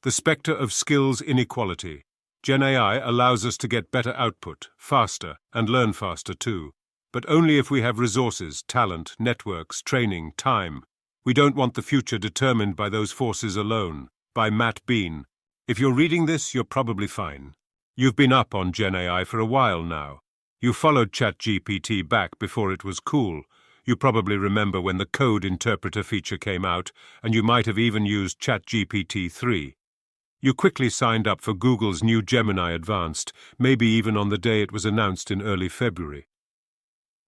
The Specter of skills inequality. Gen AI allows us to get better output, faster, and learn faster too. But only if we have resources, talent, networks, training, time. We don't want the future determined by those forces alone. By Beane. If you're reading this, you're probably fine. You've been up on Gen AI for a while now. You followed ChatGPT back before it was cool. You probably remember when the code interpreter feature came out, and you might have even used ChatGPT 3. You quickly signed up for Google's new Gemini Advanced, maybe even on the day it was announced in early February.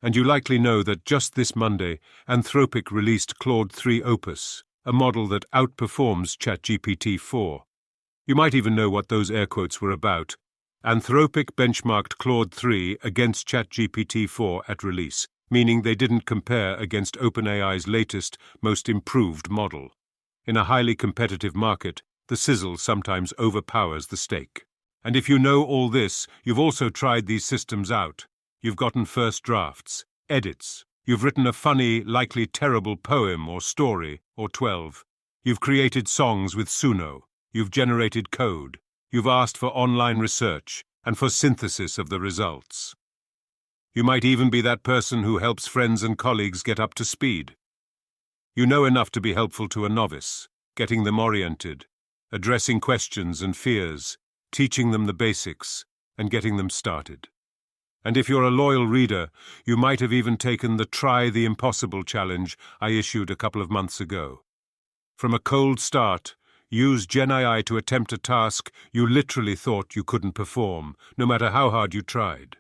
And you likely know that just this Monday, Anthropic released Claude 3 Opus, a model that outperforms ChatGPT 4. You might even know what those air quotes were about. Anthropic benchmarked Claude 3 against ChatGPT 4 at release, meaning they didn't compare against OpenAI's latest, most improved model. In a highly competitive market, the sizzle sometimes overpowers the steak. And if you know all this, you've also tried these systems out. You've gotten first drafts, edits. You've written a funny, likely terrible poem or story, or 12. You've created songs with Suno. You've generated code. You've asked for online research and for synthesis of the results. You might even be that person who helps friends and colleagues get up to speed. You know enough to be helpful to a novice, getting them oriented, addressing questions and fears, teaching them the basics, and getting them started. And if you're a loyal reader, you might have even taken the Try the Impossible challenge I issued a couple of months ago. From a cold start, use Gen AI to attempt a task you literally thought you couldn't perform, no matter how hard you tried.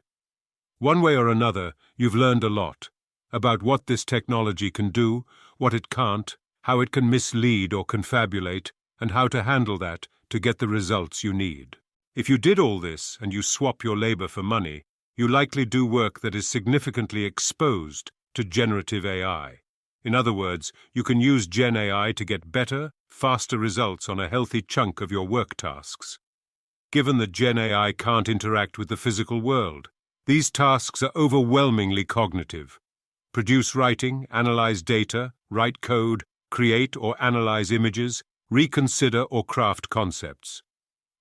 One way or another, you've learned a lot about what this technology can do, what it can't, how it can mislead or confabulate, and how to handle that to get the results you need. If you did all this and you swap your labor for money, you likely do work that is significantly exposed to generative AI. In other words, you can use Gen AI to get better, faster results on a healthy chunk of your work tasks. Given that Gen AI can't interact with the physical world, these tasks are overwhelmingly cognitive. Produce writing, analyze data, write code, create or analyze images, reconsider or craft concepts.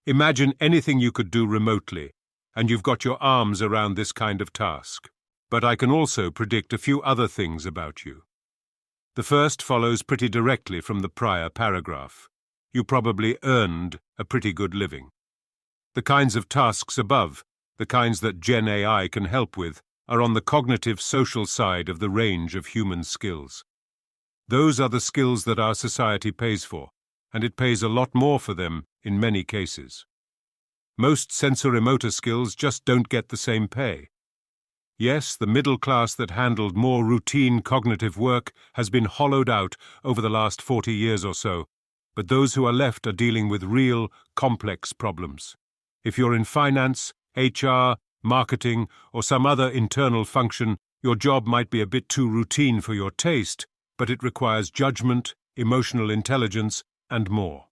Imagine anything you could do remotely, and you've got your arms around this kind of task. But I can also predict a few other things about you. The first follows pretty directly from the prior paragraph. You probably earned a pretty good living. The kinds of tasks above, the kinds that Gen AI can help with, are on the cognitive social side of the range of human skills. Those are the skills that our society pays for, and it pays a lot more for them in many cases. Most sensorimotor skills just don't get the same pay. Yes, the middle class that handled more routine cognitive work has been hollowed out over the last 40 years or so, but those who are left are dealing with real, complex problems. If you're in finance, HR, marketing, or some other internal function, your job might be a bit too routine for your taste, but it requires judgment, emotional intelligence, and more.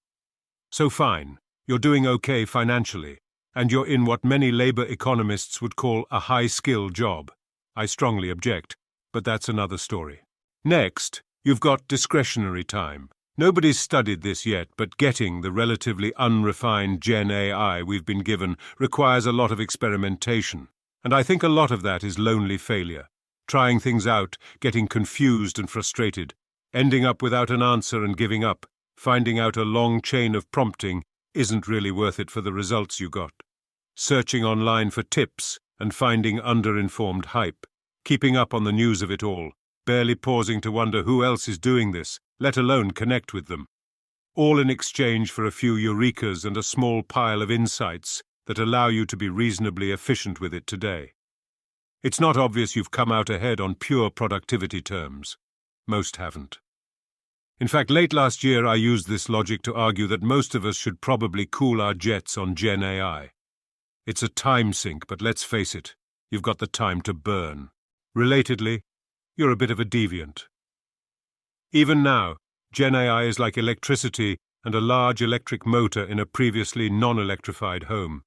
So fine, you're doing okay financially, and you're in what many labor economists would call a high-skill job. I strongly object, but that's another story. Next, you've got discretionary time. Nobody's studied this yet, but getting the relatively unrefined Gen AI we've been given requires a lot of experimentation, and I think a lot of that is lonely failure. Trying things out, getting confused and frustrated, ending up without an answer and giving up, finding out a long chain of prompting isn't really worth it for the results you got. Searching online for tips and finding underinformed hype, keeping up on the news of it all, barely pausing to wonder who else is doing this, let alone connect with them. All in exchange for a few eurekas and a small pile of insights that allow you to be reasonably efficient with it today. It's not obvious you've come out ahead on pure productivity terms. Most haven't. In fact, late last year I used this logic to argue that most of us should probably cool our jets on Gen AI. It's a time sink, but let's face it, you've got the time to burn. Relatedly, you're a bit of a deviant. Even now, Gen AI is like electricity and a large electric motor in a previously non-electrified home.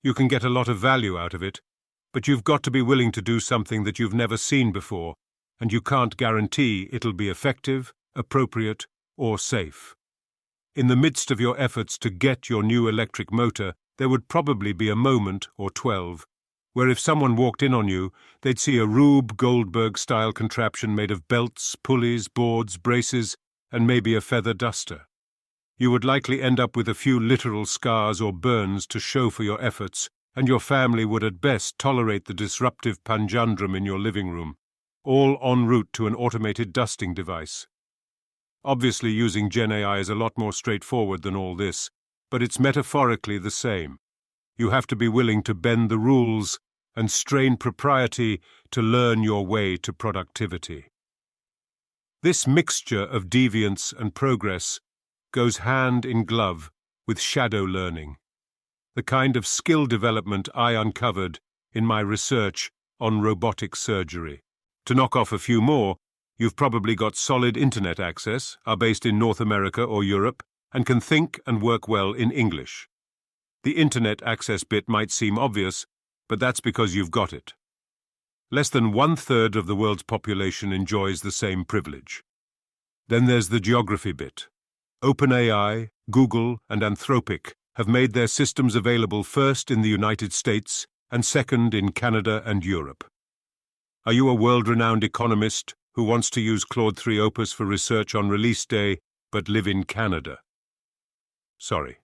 You can get a lot of value out of it, but you've got to be willing to do something that you've never seen before, and you can't guarantee it'll be effective, appropriate, or safe. in the midst of your efforts to get your new electric motor, there would probably be a moment, or 12, where if someone walked in on you, they'd see a Rube Goldberg-style contraption made of belts, pulleys, boards, braces, and maybe a feather duster. You would likely end up with a few literal scars or burns to show for your efforts, and your family would at best tolerate the disruptive panjandrum in your living room, all en route to an automated dusting device. Obviously, using Gen AI is a lot more straightforward than all this, but it's metaphorically the same. You have to be willing to bend the rules and strain propriety to learn your way to productivity. This mixture of deviance and progress goes hand in glove with shadow learning, the kind of skill development I uncovered in my research on robotic surgery. To knock off a few more, you've probably got solid internet access, are based in North America or Europe, and can think and work well in English. The internet access bit might seem obvious, but that's because you've got it. Less than 1/3 of the world's population enjoys the same privilege. Then there's the geography bit. OpenAI, Google, and Anthropic have made their systems available first in the United States and second in Canada and Europe. Are you a world-renowned economist who wants to use Claude 3 Opus for research on release day, but live in Canada? Sorry.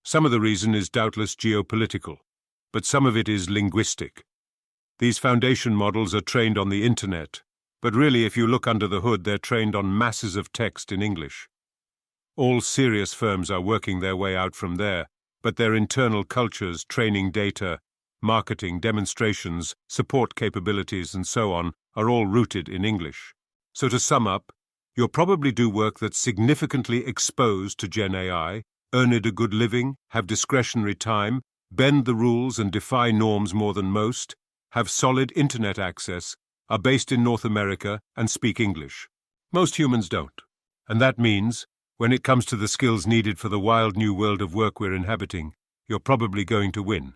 Some of the reason is doubtless geopolitical, but some of it is linguistic. These foundation models are trained on the internet, but really if you look under the hood, they're trained on masses of text in English. All serious firms are working their way out from there, but their internal cultures, training data, marketing, demonstrations, support capabilities, and so on are all rooted in English. So to sum up, you'll probably do work that's significantly exposed to Gen AI, earn it a good living, have discretionary time, bend the rules and defy norms more than most, have solid internet access, are based in North America, and speak English. Most humans don't. And that means, when it comes to the skills needed for the wild new world of work we're inhabiting, you're probably going to win.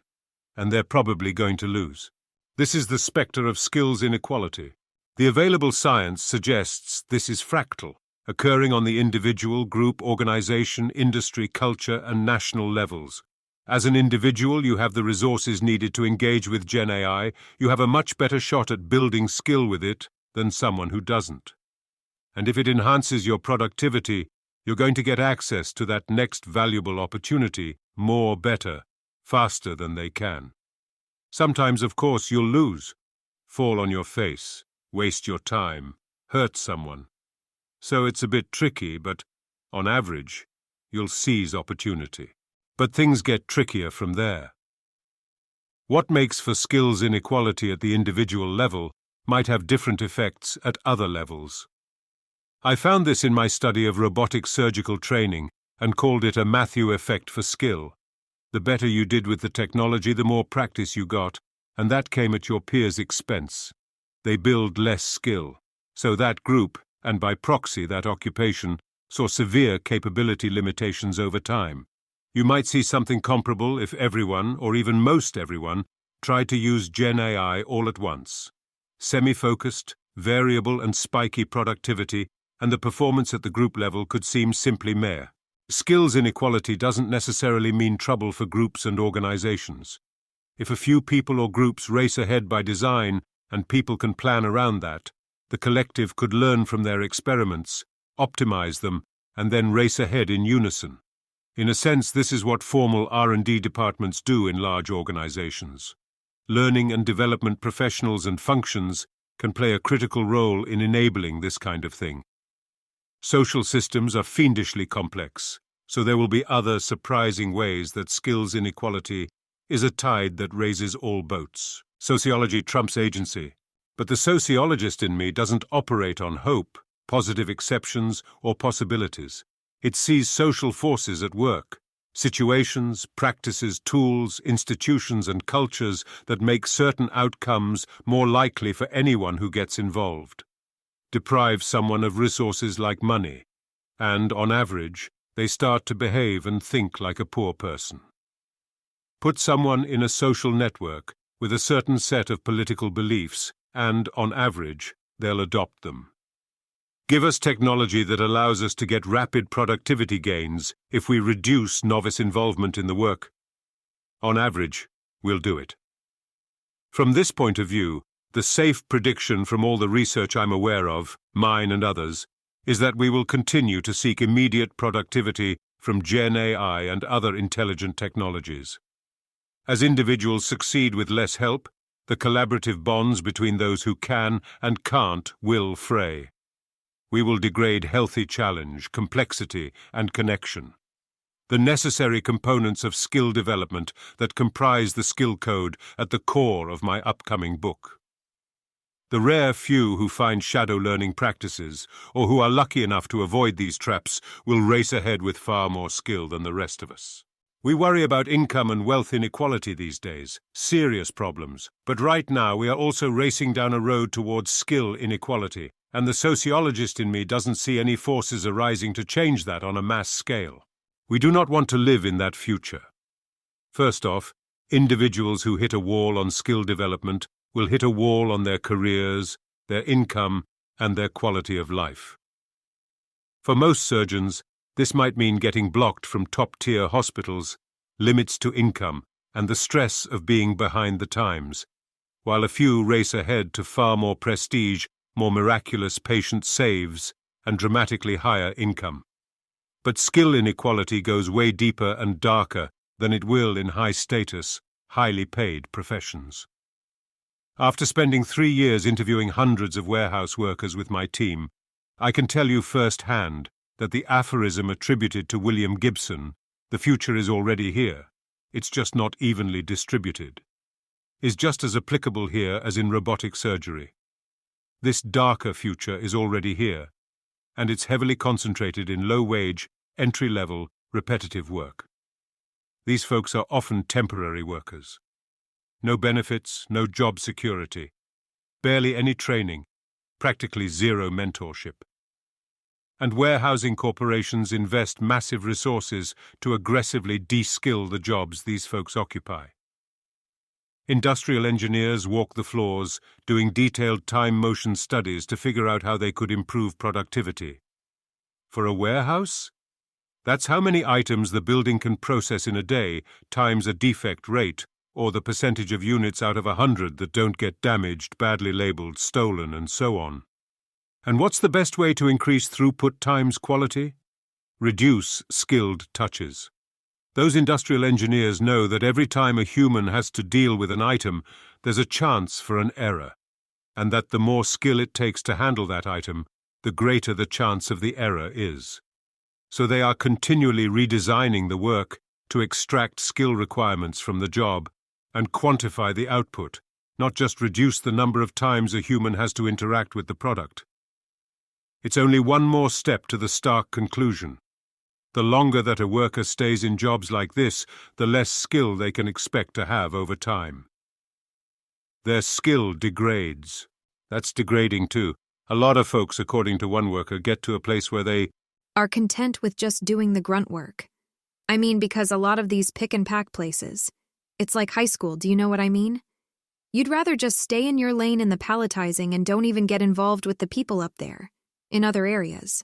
And they're probably going to lose. This is the specter of skills inequality. The available science suggests this is fractal, occurring on the individual, group, organization, industry, culture, and national levels. As an individual, you have the resources needed to engage with Gen AI. You have a much better shot at building skill with it than someone who doesn't. And if it enhances your productivity, you're going to get access to that next valuable opportunity more, better, faster than they can. Sometimes, of course, you'll lose, fall on your face, waste your time, hurt someone. So it's a bit tricky, but on average, you'll seize opportunity. But things get trickier from there. What makes for skills inequality at the individual level might have different effects at other levels. I found this in my study of robotic surgical training and called it a Matthew effect for skill. The better you did with the technology, the more practice you got, and that came at your peers' expense. They build less skill. So that group, and by proxy that occupation, saw severe capability limitations over time. You might see something comparable if everyone, or even most everyone, tried to use Gen AI all at once. Semi-focused, variable and spiky productivity, and the performance at the group level could seem simply meh. Skills inequality doesn't necessarily mean trouble for groups and organizations. If a few people or groups race ahead by design, and people can plan around that, the collective could learn from their experiments, optimize them, and then race ahead in unison. In a sense, this is what formal R&D departments do in large organizations. Learning and development professionals and functions can play a critical role in enabling this kind of thing. Social systems are fiendishly complex, so there will be other surprising ways that skills inequality is a tide that raises all boats. Sociology trumps agency, but the sociologist in me doesn't operate on hope, positive exceptions, or possibilities. It sees social forces at work, situations, practices, tools, institutions, and cultures that make certain outcomes more likely for anyone who gets involved. Deprive someone of resources like money, and, on average, they start to behave and think like a poor person. Put someone in a social network with a certain set of political beliefs, and, on average, they'll adopt them. Give us technology that allows us to get rapid productivity gains if we reduce novice involvement in the work. On average, we'll do it. From this point of view, the safe prediction from all the research I'm aware of, mine and others, is that we will continue to seek immediate productivity from Gen AI and other intelligent technologies. As individuals succeed with less help, the collaborative bonds between those who can and can't will fray. We will degrade healthy challenge, complexity, and connection, the necessary components of skill development that comprise the skill code at the core of my upcoming book. The rare few who find shadow learning practices, or who are lucky enough to avoid these traps, will race ahead with far more skill than the rest of us. We worry about income and wealth inequality these days, serious problems, but right now we are also racing down a road towards skill inequality, and the sociologist in me doesn't see any forces arising to change that on a mass scale. We do not want to live in that future. First off, individuals who hit a wall on skill development will hit a wall on their careers, their income, and their quality of life. For most surgeons, this might mean getting blocked from top-tier hospitals, limits to income, and the stress of being behind the times, while a few race ahead to far more prestige, more miraculous patient saves, and dramatically higher income. But skill inequality goes way deeper and darker than it will in high-status, highly paid professions. After spending 3 years interviewing hundreds of warehouse workers with my team, I can tell you firsthand that the aphorism attributed to William Gibson, "The future is already here, it's just not evenly distributed," is just as applicable here as in robotic surgery. This darker future is already here, and it's heavily concentrated in low-wage, entry-level, repetitive work. These folks are often temporary workers. No benefits, no job security, barely any training, practically zero mentorship. And warehousing corporations invest massive resources to aggressively de-skill the jobs these folks occupy. Industrial engineers walk the floors, doing detailed time-motion studies to figure out how they could improve productivity. For a warehouse? That's how many items the building can process in a day times a defect rate, or the percentage of units out of 100 that don't get damaged, badly labeled, stolen, and so on. And what's the best way to increase throughput times quality? Reduce skilled touches. Those industrial engineers know that every time a human has to deal with an item, there's a chance for an error, and that the more skill it takes to handle that item, the greater the chance of the error is. So they are continually redesigning the work to extract skill requirements from the job and quantify the output, not just reduce the number of times a human has to interact with the product. It's only one more step to the stark conclusion. The longer that a worker stays in jobs like this, the less skill they can expect to have over time. Their skill degrades. That's degrading too. A lot of folks, according to one worker, get to a place where they are content with just doing the grunt work. I mean, because a lot of these pick-and-pack places, it's like high school, do you know what I mean? You'd rather just stay in your lane in the palletizing and don't even get involved with the people up there, in other areas.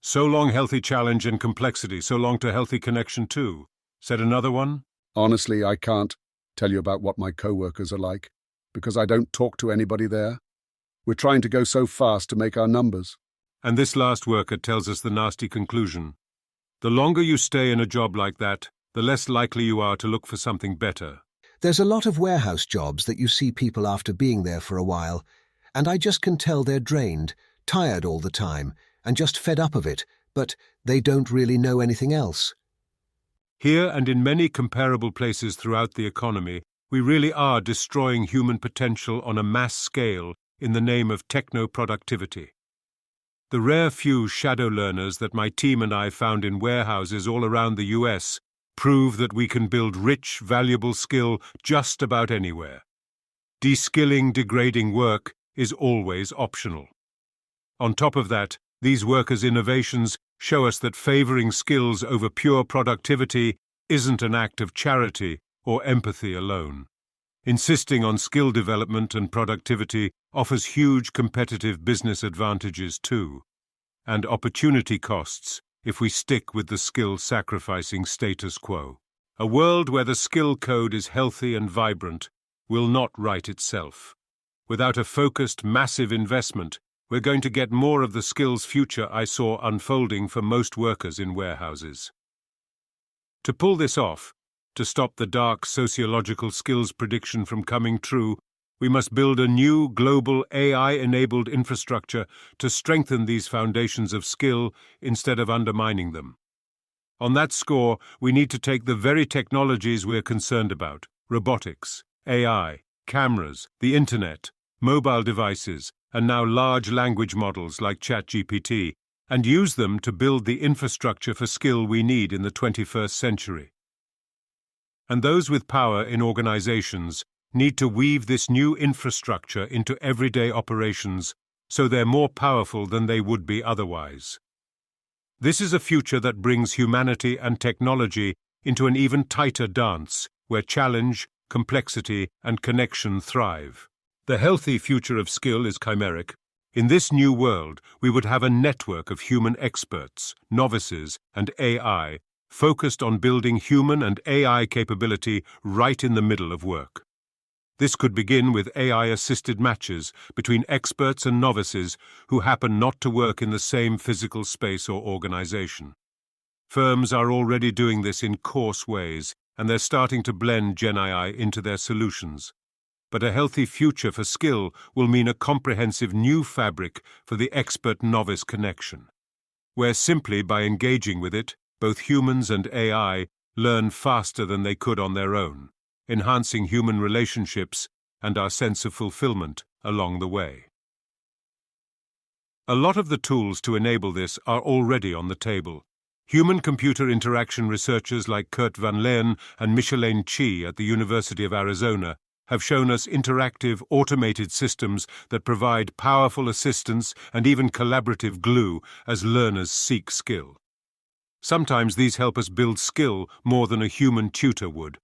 So long healthy challenge and complexity, so long to healthy connection too, said another one. Honestly, I can't tell you about what my co-workers are like, because I don't talk to anybody there. We're trying to go so fast to make our numbers. And this last worker tells us the nasty conclusion. The longer you stay in a job like that, the less likely you are to look for something better. There's a lot of warehouse jobs that you see people after being there for a while, and I just can tell they're drained, tired all the time, and just fed up of it, but they don't really know anything else. Here and in many comparable places throughout the economy, we really are destroying human potential on a mass scale in the name of techno-productivity. The rare few shadow learners that my team and I found in warehouses all around the US prove that we can build rich, valuable skill just about anywhere. De-skilling degrading work is always optional. On top of that, these workers' innovations show us that favoring skills over pure productivity isn't an act of charity or empathy alone. Insisting on skill development and productivity offers huge competitive business advantages too, and opportunity costs if we stick with the skill-sacrificing status quo. A world where the skill code is healthy and vibrant will not write itself. Without a focused, massive investment, we're going to get more of the skills future I saw unfolding for most workers in warehouses. To pull this off, to stop the dark sociological skills prediction from coming true, we must build a new global AI-enabled infrastructure to strengthen these foundations of skill instead of undermining them. On that score, we need to take the very technologies we're concerned about, robotics, AI, cameras, the internet, mobile devices, and now large language models like ChatGPT, and use them to build the infrastructure for skill we need in the 21st century. And those with power in organizations need to weave this new infrastructure into everyday operations so they're more powerful than they would be otherwise. This is a future that brings humanity and technology into an even tighter dance, where challenge, complexity, and connection thrive. The healthy future of skill is chimeric. In this new world, we would have a network of human experts, novices, and AI focused on building human and AI capability right in the middle of work. This could begin with AI-assisted matches between experts and novices who happen not to work in the same physical space or organization. Firms are already doing this in coarse ways, and they're starting to blend GenAI into their solutions. But a healthy future for skill will mean a comprehensive new fabric for the expert-novice connection, where simply by engaging with it, both humans and AI learn faster than they could on their own, enhancing human relationships and our sense of fulfillment along the way. A lot of the tools to enable this are already on the table. Human-computer interaction researchers like Kurt Van Leyen and Micheline Chi at the University of Arizona have shown us interactive, automated systems that provide powerful assistance and even collaborative glue as learners seek skill. Sometimes these help us build skill more than a human tutor would.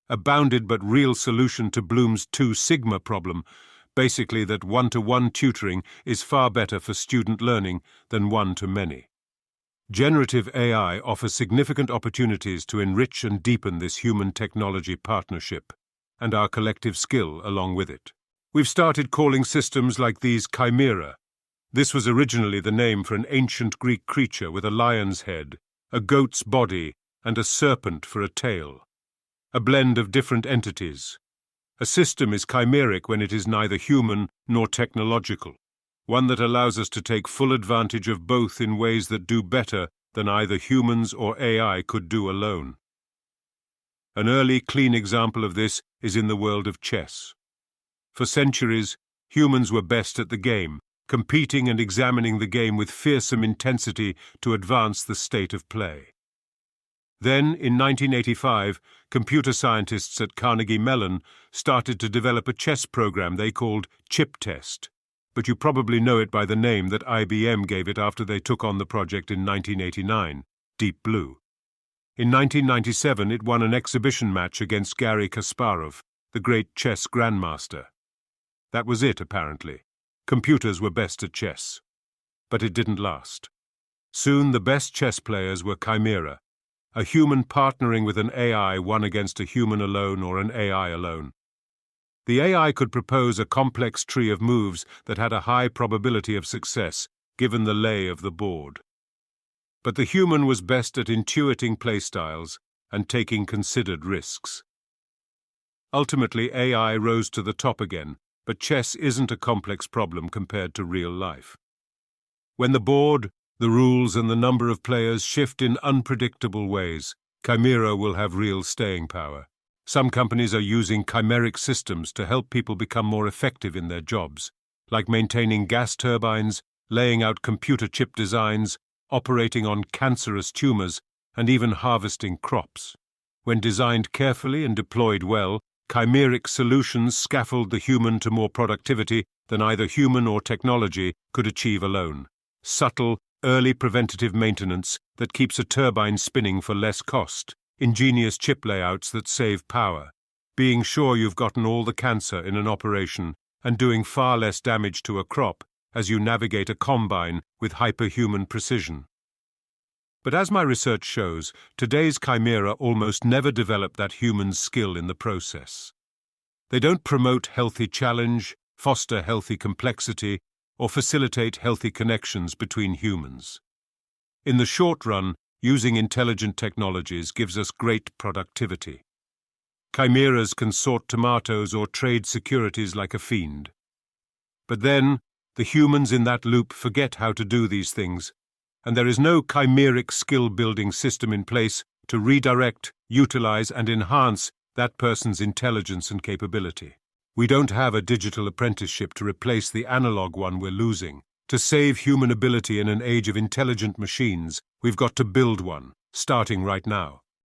A bounded but real solution to Bloom's 2 sigma problem, basically that one-to-one tutoring is far better for student learning than one-to-many. Generative AI offers significant opportunities to enrich and deepen this human-technology partnership, and our collective skill along with it. We've started calling systems like these chimera. This was originally the name for an ancient Greek creature with a lion's head, a goat's body, and a serpent for a tail. A blend of different entities. A system is chimeric when it is neither human nor technological, one that allows us to take full advantage of both in ways that do better than either humans or AI could do alone. An early, clean example of this is in the world of chess. For centuries, humans were best at the game, competing and examining the game with fearsome intensity to advance the state of play. Then, in 1985, computer scientists at Carnegie Mellon started to develop a chess program they called Chip Test, but you probably know it by the name that IBM gave it after they took on the project in 1989, Deep Blue. In 1997, it won an exhibition match against Garry Kasparov, the great chess grandmaster. That was it, apparently. Computers were best at chess. But it didn't last. Soon the best chess players were chimera, a human partnering with an AI, one against a human alone or an AI alone. The AI could propose a complex tree of moves that had a high probability of success, given the lay of the board. But the human was best at intuiting playstyles and taking considered risks. Ultimately, AI rose to the top again, but chess isn't a complex problem compared to real life. When the board, the rules, and the number of players shift in unpredictable ways, chimera will have real staying power. Some companies are using chimeric systems to help people become more effective in their jobs, like maintaining gas turbines, laying out computer chip designs, operating on cancerous tumors, and even harvesting crops. When designed carefully and deployed well, chimeric solutions scaffold the human to more productivity than either human or technology could achieve alone. Subtle, early preventative maintenance that keeps a turbine spinning for less cost. Ingenious chip layouts that save power. Being sure you've gotten all the cancer in an operation and doing far less damage to a crop as you navigate a combine with hyperhuman precision. But as my research shows, today's chimera almost never develop that human skill in the process. They don't promote healthy challenge, foster healthy complexity, or facilitate healthy connections between humans. In the short run, using intelligent technologies gives us great productivity. Chimeras can sort tomatoes or trade securities like a fiend. But then, the humans in that loop forget how to do these things, and there is no chimeric skill-building system in place to redirect, utilize, and enhance that person's intelligence and capability. We don't have a digital apprenticeship to replace the analog one we're losing. To save human ability in an age of intelligent machines, we've got to build one, starting right now.